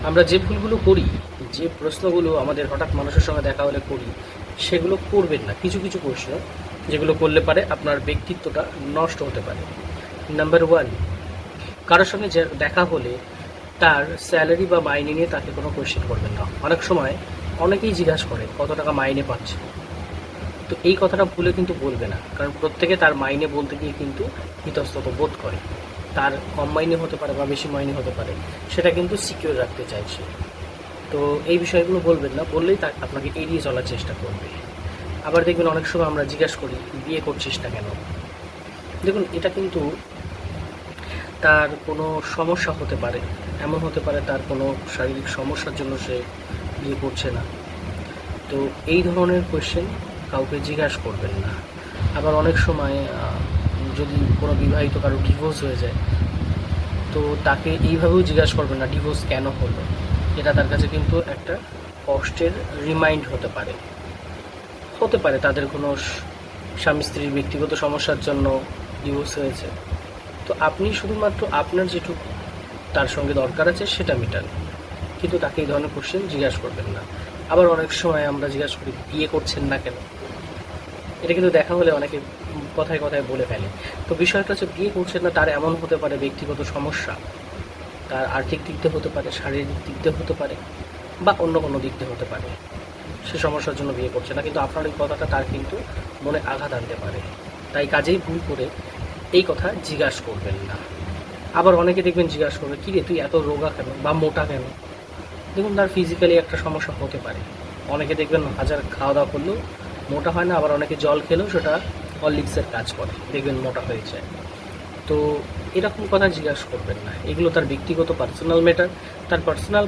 আমরা যে ভুলগুলো করি, যে প্রশ্নগুলো আমাদের হঠাৎ মানুষের সঙ্গে দেখা হলে করি, সেগুলো করবেন না। কিছু কিছু প্রশ্ন যেগুলো করলে পারে আপনার ব্যক্তিত্বটা নষ্ট হতে পারে। নাম্বার ওয়ান, কারোর সঙ্গে যে দেখা হলে তার স্যালারি বা মাইনে নিয়ে তাকে কোনো কোয়েশ্চেন করবেন না। অনেক সময় অনেকেই জিজ্ঞাসা করে কত টাকা মাইনে পাচ্ছে, তো এই কথাটা ভুলে কিন্তু বলবে না, কারণ প্রত্যেকে তার মাইনে বলতে গিয়ে কিন্তু ইতস্তত বোধ করে। তার কম মাইনে হতে পারে বা বেশি মাইনে হতে পারে, সেটা কিন্তু সিকিউর রাখতে চাইছে। তো এই বিষয়গুলো বলবেন না, বললেই তা আপনাকে এড়িয়ে চলার চেষ্টা করবে। আবার দেখবেন অনেক সময় আমরা জিজ্ঞাসা করি বিয়ে করছিস না কেন। দেখুন, এটা কিন্তু তার কোনো সমস্যা হতে পারে, এমন হতে পারে তার কোনো শারীরিক সমস্যার জন্য সে বিয়ে করছে না। তো এই ধরনের কোয়েশ্চেন কাউকে জিজ্ঞাসা করবেন না। আবার অনেক সময় যদি কোনো বিবাহিত কারো ডিভোর্স হয়ে যায়, তো তাকে এইভাবেও জিজ্ঞাসা করবেন না ডিভোর্স কেন হলো। এটা তার কাছে কিন্তু একটা কষ্টের রিমাইন্ড হতে পারে। হতে পারে তাদের কোনো স্বামী স্ত্রীর ব্যক্তিগত সমস্যার জন্য ডিভোর্স হয়েছে। তো আপনি শুধুমাত্র আপনার যেটুকু তার সঙ্গে দরকার আছে সেটা মেটান, কিন্তু তাকে এই ধরনের কোশ্চেন জিজ্ঞাসা করবেন না। আবার অনেক সময় আমরা জিজ্ঞাসা করি বিয়ে করছেন না কেন। এটা কিন্তু দেখা হলে অনেকে কথায় কথায় বলে ফেলে। তো বিষয়টা হচ্ছে, বিয়ে করছেন না তার এমন হতে পারে ব্যক্তিগত সমস্যা, তার আর্থিক দিক দিয়ে হতে পারে, শারীরিক দিক দিয়ে হতে পারে, বা অন্য কোনো দিক দিয়ে হতে পারে। সে সমস্যার জন্য বিয়ে করছে না, কিন্তু আপনার এই কথাটা তার কিন্তু মনে আঘাত আনতে পারে। তাই কাজেই ভুল করে এই কথা জিজ্ঞাসা করবেন না। আবার অনেকে দেখবেন জিজ্ঞাসা করবে কী রে তুই এত রোগা কেন বা মোটা কেন। দেখুন, তার ফিজিক্যালি একটা সমস্যা হতে পারে। অনেকে দেখবেন হাজার খাওয়া দাওয়া করলেও মোটা হয় না, আবার অনেকে জল খেলেও সেটা হরলিক্সের কাজ করে, দেখবেন মোটা হয়ে যায়। তো এরকম কথা জিজ্ঞাসা করবেন না, এগুলো তার ব্যক্তিগত পার্সোনাল ম্যাটার। তার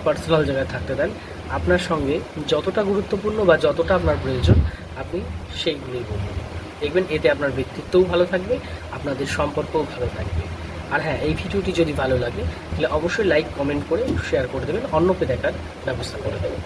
পার্সোনাল জায়গায় থাকতে দেন। আপনার সঙ্গে যতটা গুরুত্বপূর্ণ বা যতটা আপনার প্রয়োজন আপনি সেইগুলোই বলুন। দেখবেন এতে আপনার ব্যক্তিত্বও ভালো থাকবে, আপনাদের সম্পর্কও ভালো থাকবে। আর হ্যাঁ, এই ভিডিওটি যদি ভালো লাগে তাহলে অবশ্যই লাইক কমেন্ট করে শেয়ার করে দেবেন, অন্যকে দেখার ব্যবস্থা করে দেবেন।